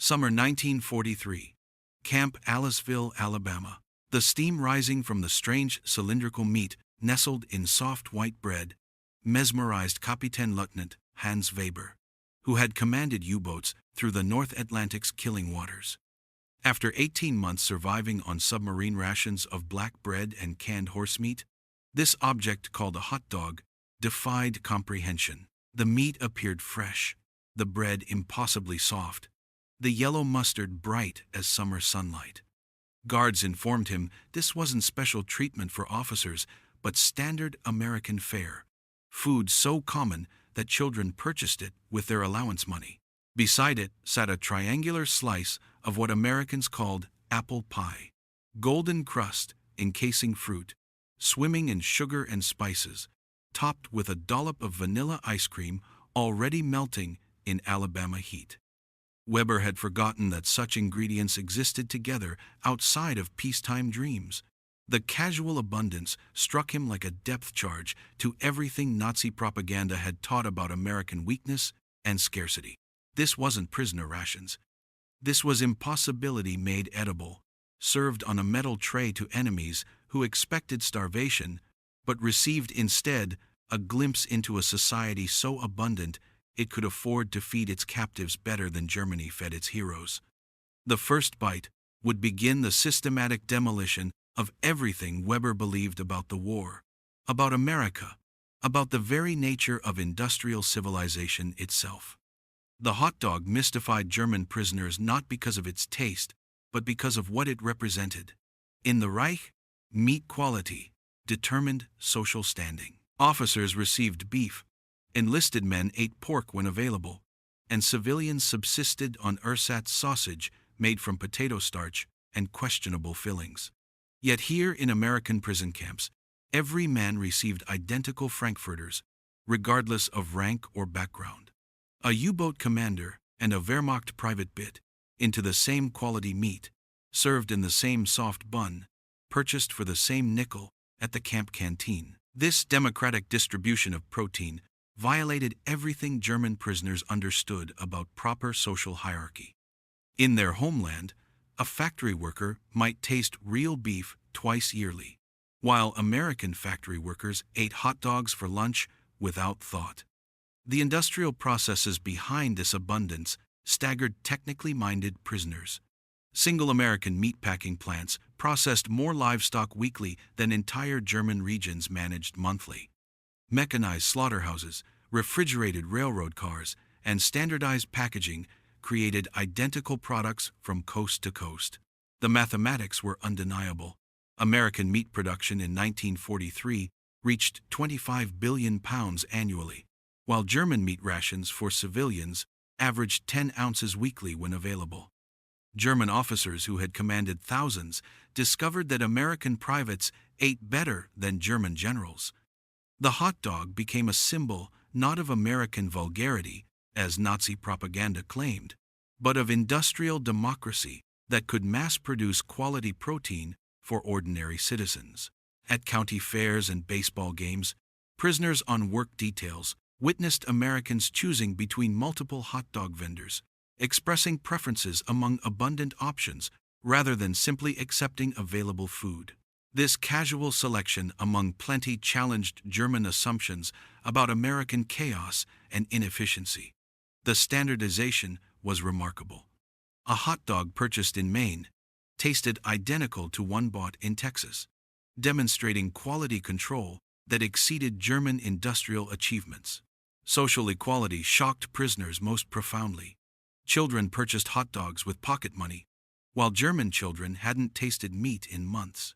Summer 1943. Camp Aliceville, Alabama. The steam rising from the strange cylindrical meat nestled in soft white bread mesmerized Kapitänleutnant Hans Weber, who had commanded U-boats through the North Atlantic's killing waters. After 18 months surviving on submarine rations of black bread and canned horse meat, this object called a hot dog defied comprehension. The meat appeared fresh, the bread impossibly soft, the yellow mustard bright as summer sunlight. Guards informed him this wasn't special treatment for officers, but standard American fare, food so common that children purchased it with their allowance money. Beside it sat a triangular slice of what Americans called apple pie, golden crust encasing fruit, swimming in sugar and spices, topped with a dollop of vanilla ice cream already melting in Alabama heat. Weber had forgotten that such ingredients existed together outside of peacetime dreams. The casual abundance struck him like a depth charge to everything Nazi propaganda had taught about American weakness and scarcity. This wasn't prisoner rations. This was impossibility made edible, served on a metal tray to enemies who expected starvation, but received instead a glimpse into a society so abundant it could afford to feed its captives better than Germany fed its heroes. The first bite would begin the systematic demolition of everything Weber believed about the war, about America, about the very nature of industrial civilization itself. The hot dog mystified German prisoners not because of its taste, but because of what it represented. In the Reich, meat quality determined social standing. Officers received beef, enlisted men ate pork when available, and civilians subsisted on ersatz sausage made from potato starch and questionable fillings. Yet here in American prison camps, every man received identical frankfurters, regardless of rank or background. A U-boat commander and a Wehrmacht private bit into the same quality meat, served in the same soft bun, purchased for the same nickel at the camp canteen. This democratic distribution of protein violated everything German prisoners understood about proper social hierarchy. In their homeland, a factory worker might taste real beef twice yearly, while American factory workers ate hot dogs for lunch without thought. The industrial processes behind this abundance staggered technically minded prisoners. Single American meatpacking plants processed more livestock weekly than entire German regions managed monthly. Mechanized slaughterhouses, refrigerated railroad cars, and standardized packaging created identical products from coast to coast. The mathematics were undeniable. American meat production in 1943 reached 25 billion pounds annually, while German meat rations for civilians averaged 10 ounces weekly when available. German officers who had commanded thousands discovered that American privates ate better than German generals. The hot dog became a symbol not of American vulgarity, as Nazi propaganda claimed, but of industrial democracy that could mass-produce quality protein for ordinary citizens. At county fairs and baseball games, prisoners on work details witnessed Americans choosing between multiple hot dog vendors, expressing preferences among abundant options rather than simply accepting available food. This casual selection among plenty challenged German assumptions about American chaos and inefficiency. The standardization was remarkable. A hot dog purchased in Maine tasted identical to one bought in Texas, demonstrating quality control that exceeded German industrial achievements. Social equality shocked prisoners most profoundly. Children purchased hot dogs with pocket money, while German children hadn't tasted meat in months.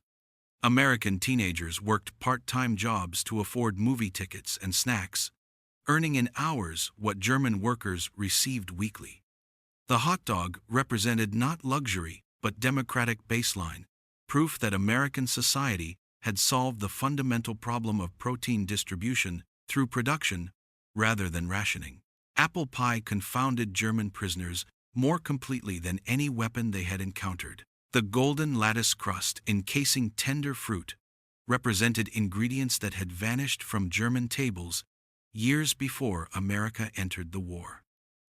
American teenagers worked part-time jobs to afford movie tickets and snacks, earning in hours what German workers received weekly. The hot dog represented not luxury but democratic baseline, proof that American society had solved the fundamental problem of protein distribution through production rather than rationing. Apple pie confounded German prisoners more completely than any weapon they had encountered. The golden lattice crust encasing tender fruit represented ingredients that had vanished from German tables years before America entered the war.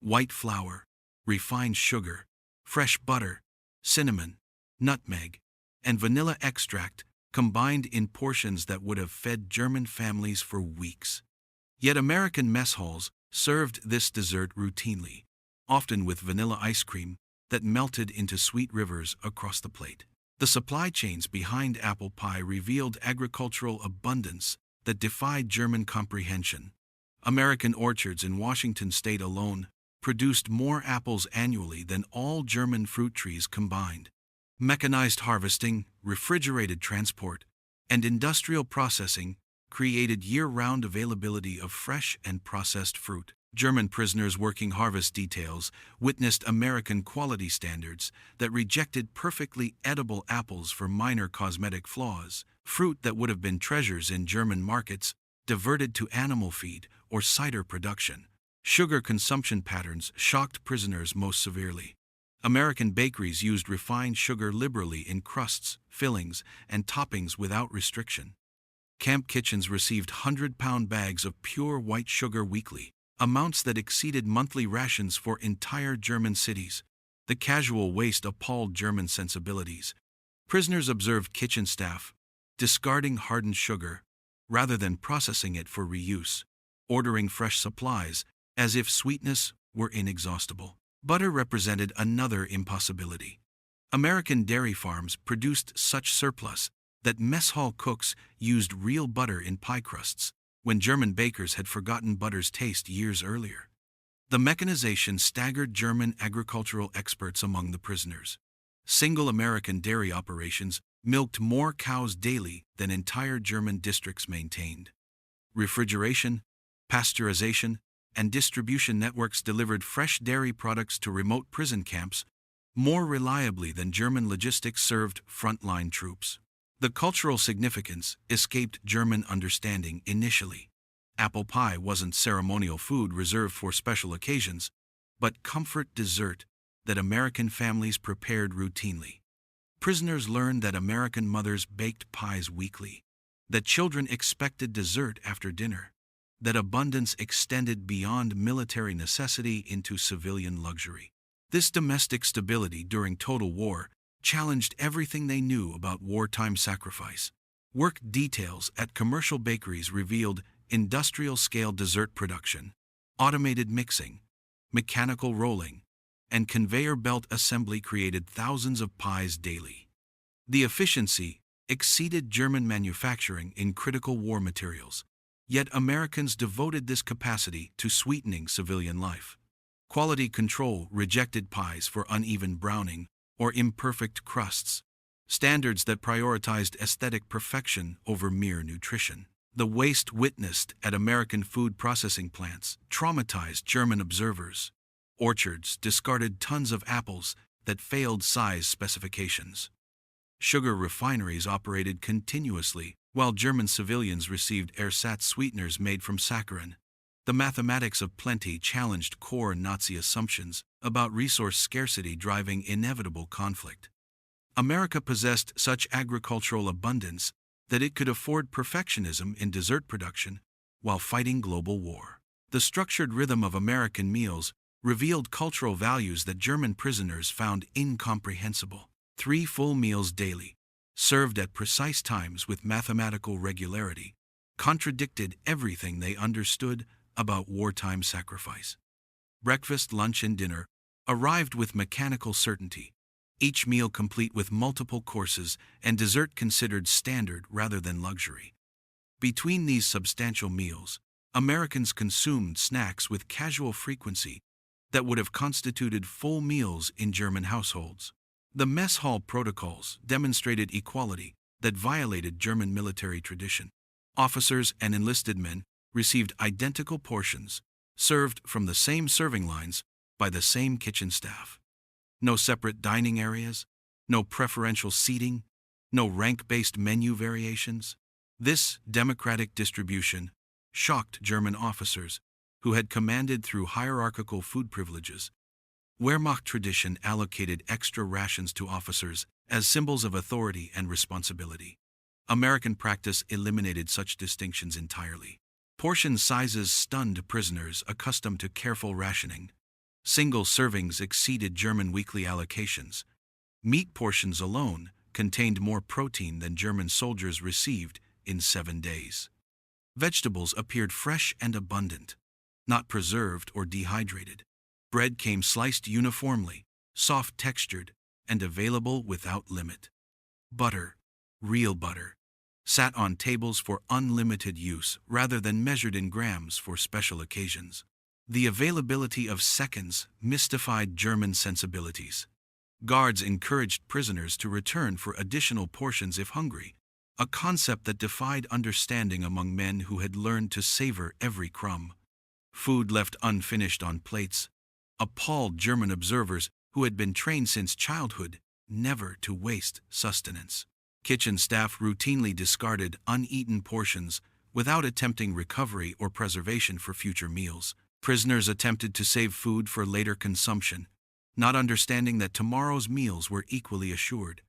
White flour, refined sugar, fresh butter, cinnamon, nutmeg, and vanilla extract combined in portions that would have fed German families for weeks. Yet American mess halls served this dessert routinely, often with vanilla ice cream that melted into sweet rivers across the plate. The supply chains behind apple pie revealed agricultural abundance that defied German comprehension. American orchards in Washington state alone produced more apples annually than all German fruit trees combined. Mechanized harvesting, refrigerated transport, and industrial processing created year-round availability of fresh and processed fruit. German prisoners working harvest details witnessed American quality standards that rejected perfectly edible apples for minor cosmetic flaws. Fruit that would have been treasures in German markets diverted to animal feed or cider production. Sugar consumption patterns shocked prisoners most severely. American bakeries used refined sugar liberally in crusts, fillings, and toppings without restriction. Camp kitchens received 100-pound bags of pure white sugar weekly, amounts that exceeded monthly rations for entire German cities. The casual waste appalled German sensibilities. Prisoners observed kitchen staff discarding hardened sugar rather than processing it for reuse, ordering fresh supplies as if sweetness were inexhaustible. Butter represented another impossibility. American dairy farms produced such surplus that mess hall cooks used real butter in pie crusts, when German bakers had forgotten butter's taste years earlier. The mechanization staggered German agricultural experts among the prisoners. Single American dairy operations milked more cows daily than entire German districts maintained. Refrigeration, pasteurization, and distribution networks delivered fresh dairy products to remote prison camps more reliably than German logistics served frontline troops. The cultural significance escaped German understanding initially. Apple pie wasn't ceremonial food reserved for special occasions, but comfort dessert that American families prepared routinely. Prisoners learned that American mothers baked pies weekly, that children expected dessert after dinner, that abundance extended beyond military necessity into civilian luxury. This domestic stability during total war challenged everything they knew about wartime sacrifice. Work details at commercial bakeries revealed industrial-scale dessert production, automated mixing, mechanical rolling, and conveyor belt assembly created thousands of pies daily. The efficiency exceeded German manufacturing in critical war materials, yet Americans devoted this capacity to sweetening civilian life. Quality control rejected pies for uneven browning or imperfect crusts, standards that prioritized aesthetic perfection over mere nutrition. The waste witnessed at American food processing plants traumatized German observers. Orchards discarded tons of apples that failed size specifications. Sugar refineries operated continuously, while German civilians received ersatz sweeteners made from saccharin. The mathematics of plenty challenged core Nazi assumptions about resource scarcity driving inevitable conflict. America possessed such agricultural abundance that it could afford perfectionism in dessert production while fighting global war. The structured rhythm of American meals revealed cultural values that German prisoners found incomprehensible. 3 full meals daily, served at precise times with mathematical regularity, contradicted everything they understood about wartime sacrifice. Breakfast, lunch, and dinner arrived with mechanical certainty, each meal complete with multiple courses and dessert considered standard rather than luxury. Between these substantial meals, Americans consumed snacks with casual frequency that would have constituted full meals in German households. The mess hall protocols demonstrated equality that violated German military tradition. Officers and enlisted men received identical portions, served from the same serving lines by the same kitchen staff. No separate dining areas, no preferential seating, no rank-based menu variations. This democratic distribution shocked German officers who had commanded through hierarchical food privileges. Wehrmacht tradition allocated extra rations to officers as symbols of authority and responsibility. American practice eliminated such distinctions entirely. Portion sizes stunned prisoners accustomed to careful rationing. Single servings exceeded German weekly allocations. Meat portions alone contained more protein than German soldiers received in 7 days. Vegetables appeared fresh and abundant, not preserved or dehydrated. Bread came sliced uniformly, soft-textured, and available without limit. Butter, real butter, sat on tables for unlimited use rather than measured in grams for special occasions. The availability of seconds mystified German sensibilities. Guards encouraged prisoners to return for additional portions if hungry, a concept that defied understanding among men who had learned to savor every crumb. Food left unfinished on plates appalled German observers who had been trained since childhood never to waste sustenance. Kitchen staff routinely discarded uneaten portions without attempting recovery or preservation for future meals. Prisoners attempted to save food for later consumption, not understanding that tomorrow's meals were equally assured.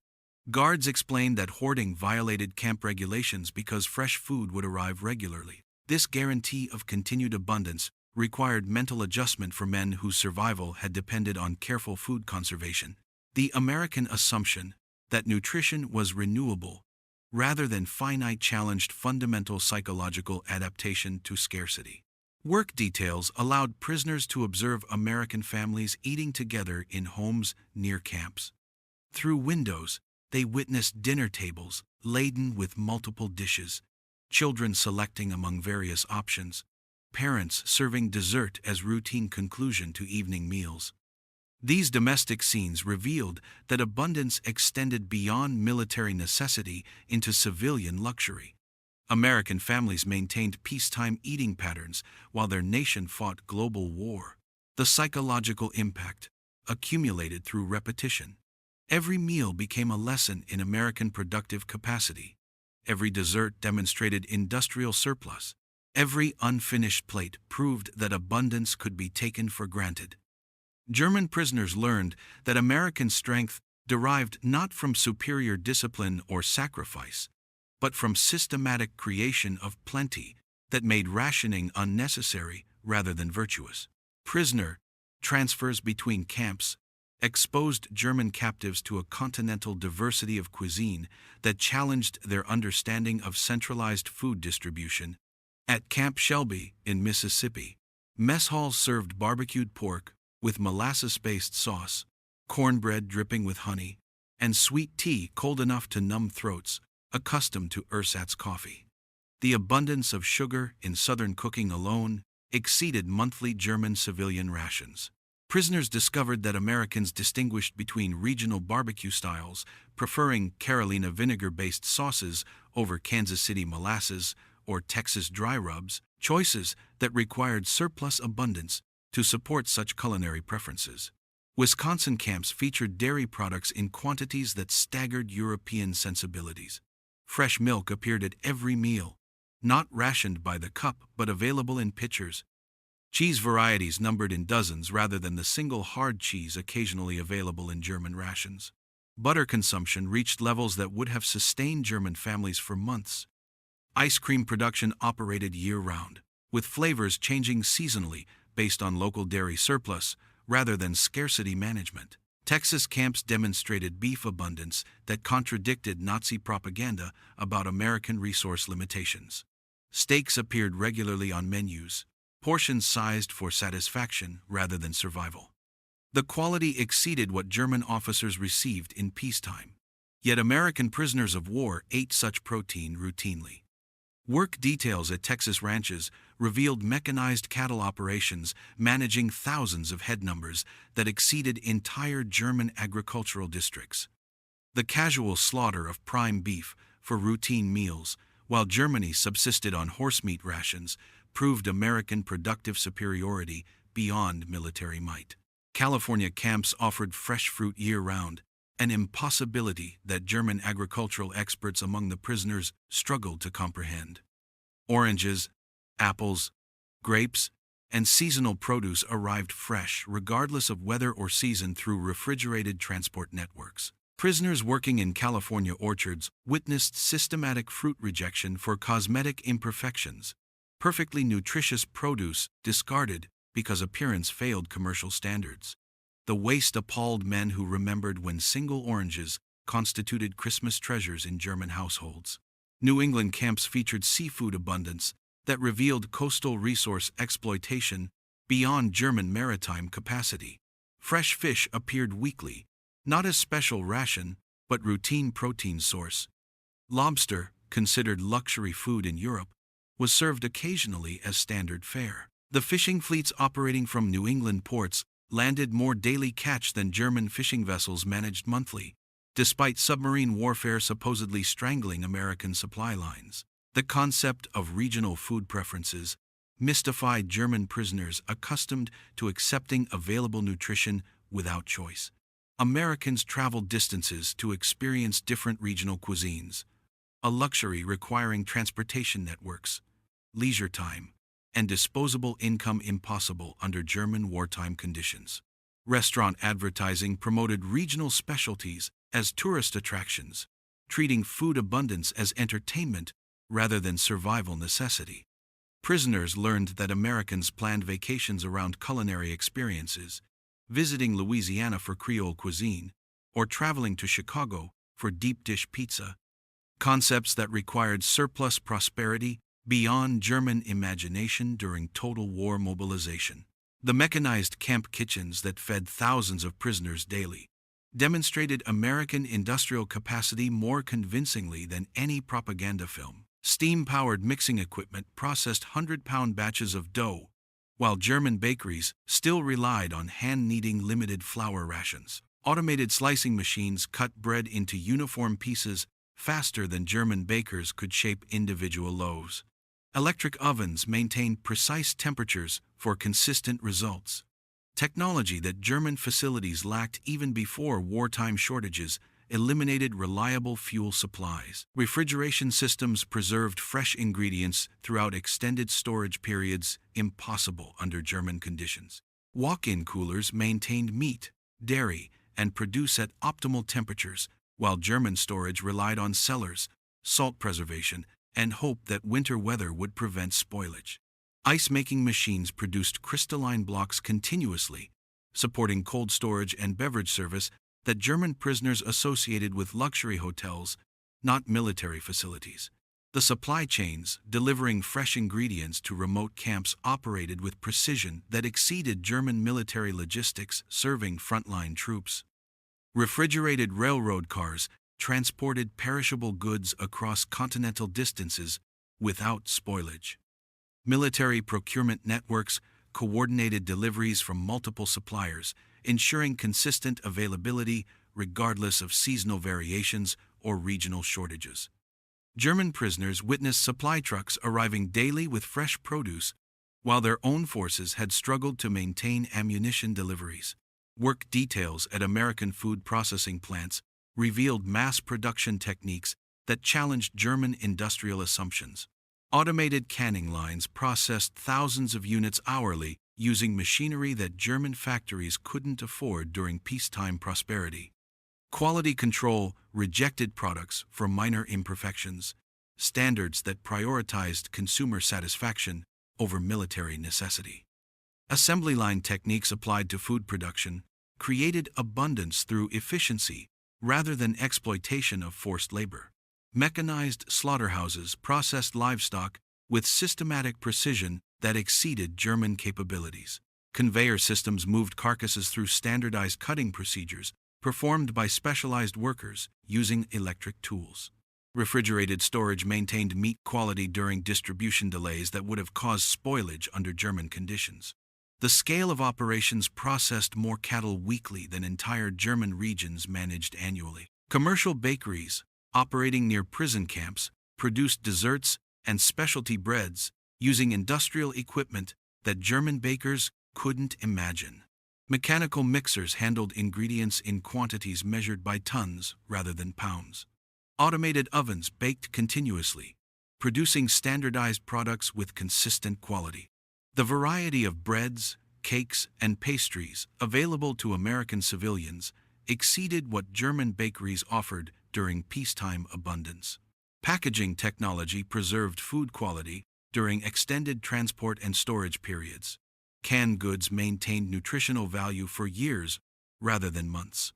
Guards explained that hoarding violated camp regulations because fresh food would arrive regularly. This guarantee of continued abundance required mental adjustment for men whose survival had depended on careful food conservation. The American assumption that nutrition was renewable rather than finite challenged fundamental psychological adaptation to scarcity. Work details allowed prisoners to observe American families eating together in homes near camps. Through windows, they witnessed dinner tables laden with multiple dishes, children selecting among various options, parents serving dessert as routine conclusion to evening meals. These domestic scenes revealed that abundance extended beyond military necessity into civilian luxury. American families maintained peacetime eating patterns while their nation fought global war. The psychological impact accumulated through repetition. Every meal became a lesson in American productive capacity. Every dessert demonstrated industrial surplus. Every unfinished plate proved that abundance could be taken for granted. German prisoners learned that American strength derived not from superior discipline or sacrifice, but from systematic creation of plenty that made rationing unnecessary rather than virtuous. Prisoner transfers between camps exposed German captives to a continental diversity of cuisine that challenged their understanding of centralized food distribution. At Camp Shelby in Mississippi, mess halls served barbecued pork with molasses-based sauce, cornbread dripping with honey, and sweet tea cold enough to numb throats accustomed to ersatz coffee. The abundance of sugar in Southern cooking alone exceeded monthly German civilian rations. Prisoners discovered that Americans distinguished between regional barbecue styles, preferring Carolina vinegar-based sauces over Kansas City molasses or Texas dry rubs, choices that required surplus abundance to support such culinary preferences. Wisconsin camps featured dairy products in quantities that staggered European sensibilities. Fresh milk appeared at every meal, not rationed by the cup but available in pitchers. Cheese varieties numbered in dozens rather than the single hard cheese occasionally available in German rations. Butter consumption reached levels that would have sustained German families for months. Ice cream production operated year-round, with flavors changing seasonally based on local dairy surplus rather than scarcity management. Texas camps demonstrated beef abundance that contradicted Nazi propaganda about American resource limitations. Steaks appeared regularly on menus, portions sized for satisfaction rather than survival. The quality exceeded what German officers received in peacetime. Yet American prisoners of war ate such protein routinely. Work details at Texas ranches revealed mechanized cattle operations managing thousands of head numbers that exceeded entire German agricultural districts. The casual slaughter of prime beef for routine meals, while Germany subsisted on horse meat rations, proved American productive superiority beyond military might. California camps offered fresh fruit year-round, an impossibility that German agricultural experts among the prisoners struggled to comprehend. Oranges, apples, grapes, and seasonal produce arrived fresh regardless of weather or season through refrigerated transport networks. Prisoners working in California orchards witnessed systematic fruit rejection for cosmetic imperfections. Perfectly nutritious produce discarded because appearance failed commercial standards. The waste appalled men who remembered when single oranges constituted Christmas treasures in German households. New England camps featured seafood abundance that revealed coastal resource exploitation beyond German maritime capacity. Fresh fish appeared weekly, not as special ration, but routine protein source. Lobster, considered luxury food in Europe, was served occasionally as standard fare. The fishing fleets operating from New England ports landed more daily catch than German fishing vessels managed monthly, despite submarine warfare supposedly strangling American supply lines. The concept of regional food preferences mystified German prisoners accustomed to accepting available nutrition without choice. Americans traveled distances to experience different regional cuisines, a luxury requiring transportation networks, leisure time, and disposable income impossible under German wartime conditions. Restaurant advertising promoted regional specialties as tourist attractions, treating food abundance as entertainment rather than survival necessity. Prisoners learned that Americans planned vacations around culinary experiences, visiting Louisiana for Creole cuisine, or traveling to Chicago for deep dish pizza, concepts that required surplus prosperity beyond German imagination during total war mobilization. The mechanized camp kitchens that fed thousands of prisoners daily demonstrated American industrial capacity more convincingly than any propaganda film. Steam-powered mixing equipment processed 100-pound batches of dough, while German bakeries still relied on hand-kneading limited flour rations. Automated slicing machines cut bread into uniform pieces faster than German bakers could shape individual loaves. Electric ovens maintained precise temperatures for consistent results. Technology that German facilities lacked even before wartime shortages eliminated reliable fuel supplies. Refrigeration systems preserved fresh ingredients throughout extended storage periods impossible under German conditions. Walk-in coolers maintained meat, dairy, and produce at optimal temperatures, while German storage relied on cellars, salt preservation, and hope that winter weather would prevent spoilage. Ice-making machines produced crystalline blocks continuously, supporting cold storage and beverage service that German prisoners associated with luxury hotels, not military facilities. The supply chains, delivering fresh ingredients to remote camps, operated with precision that exceeded German military logistics serving frontline troops. Refrigerated railroad cars transported perishable goods across continental distances without spoilage. Military procurement networks coordinated deliveries from multiple suppliers, ensuring consistent availability regardless of seasonal variations or regional shortages. German prisoners witnessed supply trucks arriving daily with fresh produce, while their own forces had struggled to maintain ammunition deliveries. Work details at American food processing plants revealed mass production techniques that challenged German industrial assumptions. Automated canning lines processed thousands of units hourly using machinery that German factories couldn't afford during peacetime prosperity. Quality control rejected products for minor imperfections, standards that prioritized consumer satisfaction over military necessity. Assembly line techniques applied to food production created abundance through efficiency rather than exploitation of forced labor. Mechanized slaughterhouses processed livestock with systematic precision that exceeded German capabilities. Conveyor systems moved carcasses through standardized cutting procedures performed by specialized workers using electric tools. Refrigerated storage maintained meat quality during distribution delays that would have caused spoilage under German conditions. The scale of operations processed more cattle weekly than entire German regions managed annually. Commercial bakeries, operating near prison camps, produced desserts and specialty breads using industrial equipment that German bakers couldn't imagine. Mechanical mixers handled ingredients in quantities measured by tons rather than pounds. Automated ovens baked continuously, producing standardized products with consistent quality. The variety of breads, cakes, and pastries available to American civilians exceeded what German bakeries offered during peacetime abundance. Packaging technology preserved food quality during extended transport and storage periods. Canned goods maintained nutritional value for years rather than months.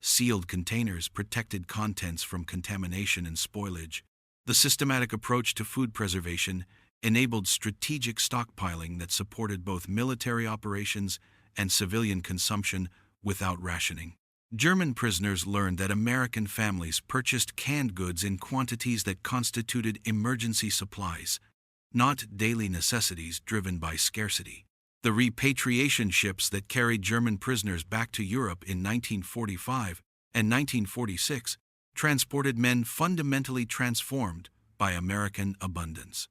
Sealed containers protected contents from contamination and spoilage. The systematic approach to food preservation enabled strategic stockpiling that supported both military operations and civilian consumption without rationing. German prisoners learned that American families purchased canned goods in quantities that constituted emergency supplies, not daily necessities driven by scarcity. The repatriation ships that carried German prisoners back to Europe in 1945 and 1946 transported men fundamentally transformed by American abundance.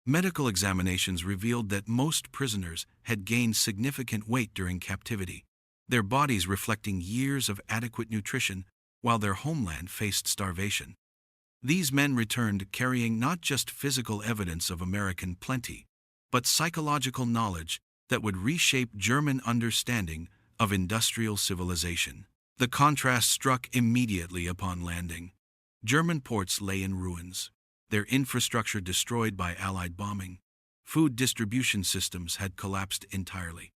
Medical examinations revealed that most prisoners had gained significant weight during captivity, their bodies reflecting years of adequate nutrition while their homeland faced starvation. These men returned carrying not just physical evidence of American plenty, but psychological knowledge that would reshape German understanding of industrial civilization. The contrast struck immediately upon landing. German ports lay in ruins, their infrastructure destroyed by Allied bombing. Food distribution systems had collapsed entirely.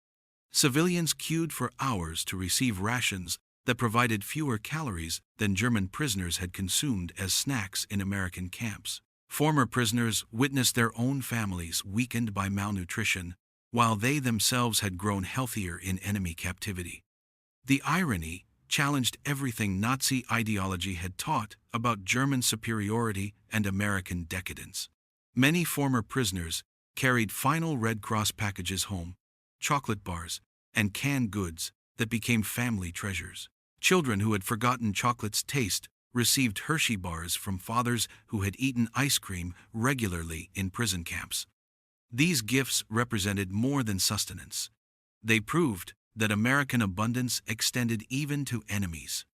Civilians queued for hours to receive rations that provided fewer calories than German prisoners had consumed as snacks in American camps. Former prisoners witnessed their own families weakened by malnutrition, while they themselves had grown healthier in enemy captivity. The irony challenged everything Nazi ideology had taught about German superiority and American decadence. Many former prisoners carried final Red Cross packages home, chocolate bars, and canned goods that became family treasures. Children who had forgotten chocolate's taste received Hershey bars from fathers who had eaten ice cream regularly in prison camps. These gifts represented more than sustenance. They proved that American abundance extended even to enemies.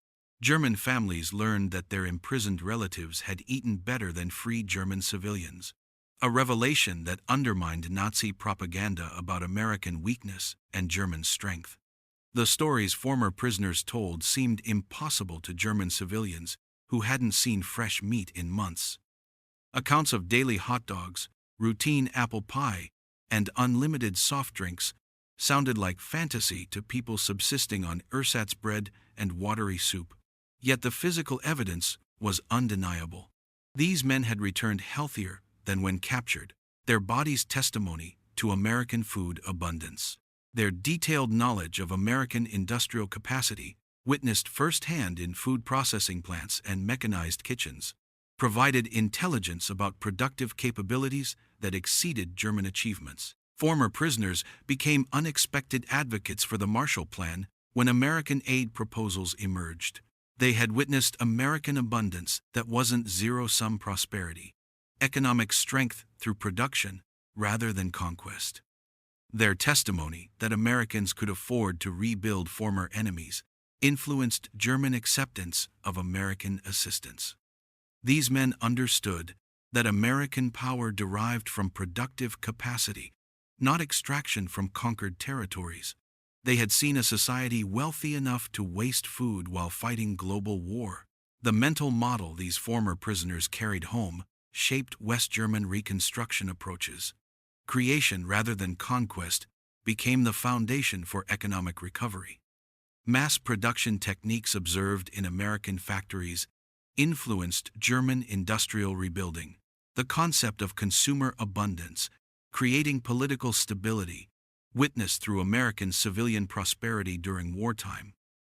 German families learned that their imprisoned relatives had eaten better than free German civilians, a revelation that undermined Nazi propaganda about American weakness and German strength. The stories former prisoners told seemed impossible to German civilians who hadn't seen fresh meat in months. Accounts of daily hot dogs, routine apple pie, and unlimited soft drinks sounded like fantasy to people subsisting on ersatz bread and watery soup. Yet the physical evidence was undeniable. These men had returned healthier than when captured, their bodies' testimony to American food abundance. Their detailed knowledge of American industrial capacity, witnessed firsthand in food processing plants and mechanized kitchens, provided intelligence about productive capabilities that exceeded German achievements. Former prisoners became unexpected advocates for the Marshall Plan when American aid proposals emerged. They had witnessed American abundance that wasn't zero-sum prosperity, economic strength through production rather than conquest. Their testimony that Americans could afford to rebuild former enemies influenced German acceptance of American assistance. These men understood that American power derived from productive capacity, not extraction from conquered territories. They had seen a society wealthy enough to waste food while fighting global war. The mental model these former prisoners carried home shaped West German reconstruction approaches. Creation rather than conquest became the foundation for economic recovery. Mass production techniques observed in American factories influenced German industrial rebuilding. The concept of consumer abundance, creating political stability, witnessed through American civilian prosperity during wartime,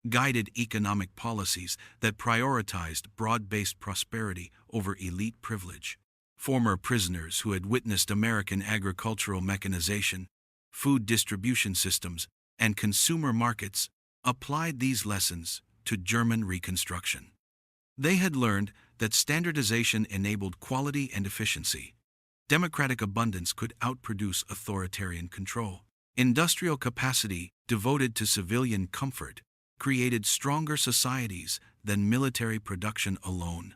guided economic policies that prioritized broad-based prosperity over elite privilege. Former prisoners who had witnessed American agricultural mechanization, food distribution systems, and consumer markets applied these lessons to German reconstruction. They had learned that standardization enabled quality and efficiency. Democratic abundance could outproduce authoritarian control. Industrial capacity devoted to civilian comfort created stronger societies than military production alone.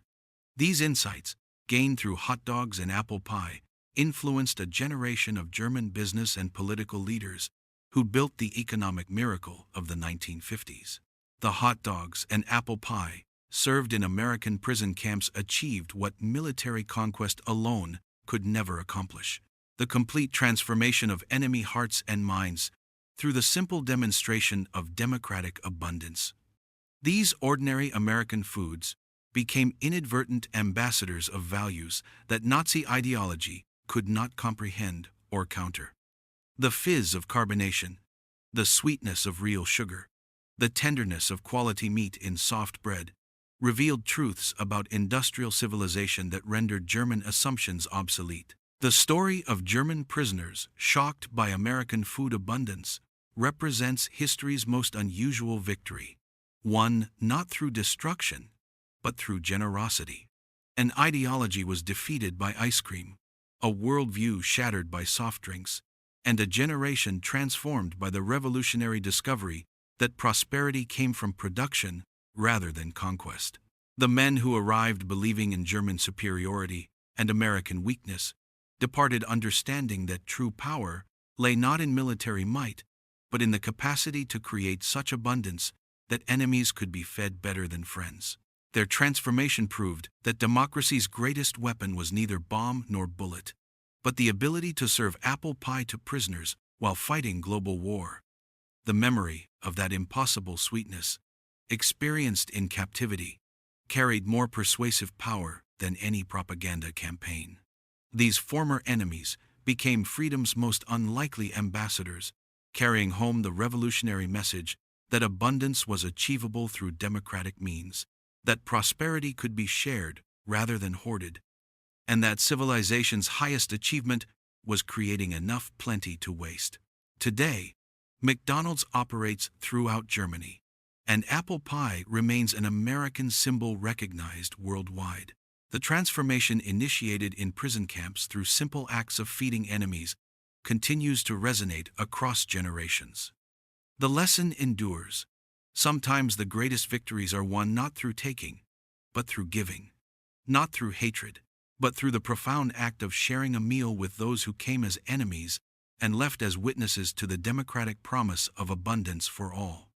These insights, gained through hot dogs and apple pie, influenced a generation of German business and political leaders who built the economic miracle of the 1950s. The hot dogs and apple pie served in American prison camps achieved what military conquest alone could never accomplish. the complete transformation of enemy hearts and minds through the simple demonstration of democratic abundance. These ordinary American foods became inadvertent ambassadors of values that Nazi ideology could not comprehend or counter. The fizz of carbonation, the sweetness of real sugar, the tenderness of quality meat in soft bread, revealed truths about industrial civilization that rendered German assumptions obsolete. The story of German prisoners shocked by American food abundance represents history's most unusual victory, won not through destruction, but through generosity. An ideology was defeated by ice cream, a worldview shattered by soft drinks, and a generation transformed by the revolutionary discovery that prosperity came from production rather than conquest. The men who arrived believing in German superiority and American weakness departed understanding that true power lay not in military might, but in the capacity to create such abundance that enemies could be fed better than friends. Their transformation proved that democracy's greatest weapon was neither bomb nor bullet, but the ability to serve apple pie to prisoners while fighting global war. The memory of that impossible sweetness, experienced in captivity, carried more persuasive power than any propaganda campaign. These former enemies became freedom's most unlikely ambassadors, carrying home the revolutionary message that abundance was achievable through democratic means, that prosperity could be shared rather than hoarded, and that civilization's highest achievement was creating enough plenty to waste. Today, McDonald's operates throughout Germany, and apple pie remains an American symbol recognized worldwide. The transformation initiated in prison camps through simple acts of feeding enemies continues to resonate across generations. The lesson endures. Sometimes the greatest victories are won not through taking, but through giving. Not through hatred, but through the profound act of sharing a meal with those who came as enemies and left as witnesses to the democratic promise of abundance for all.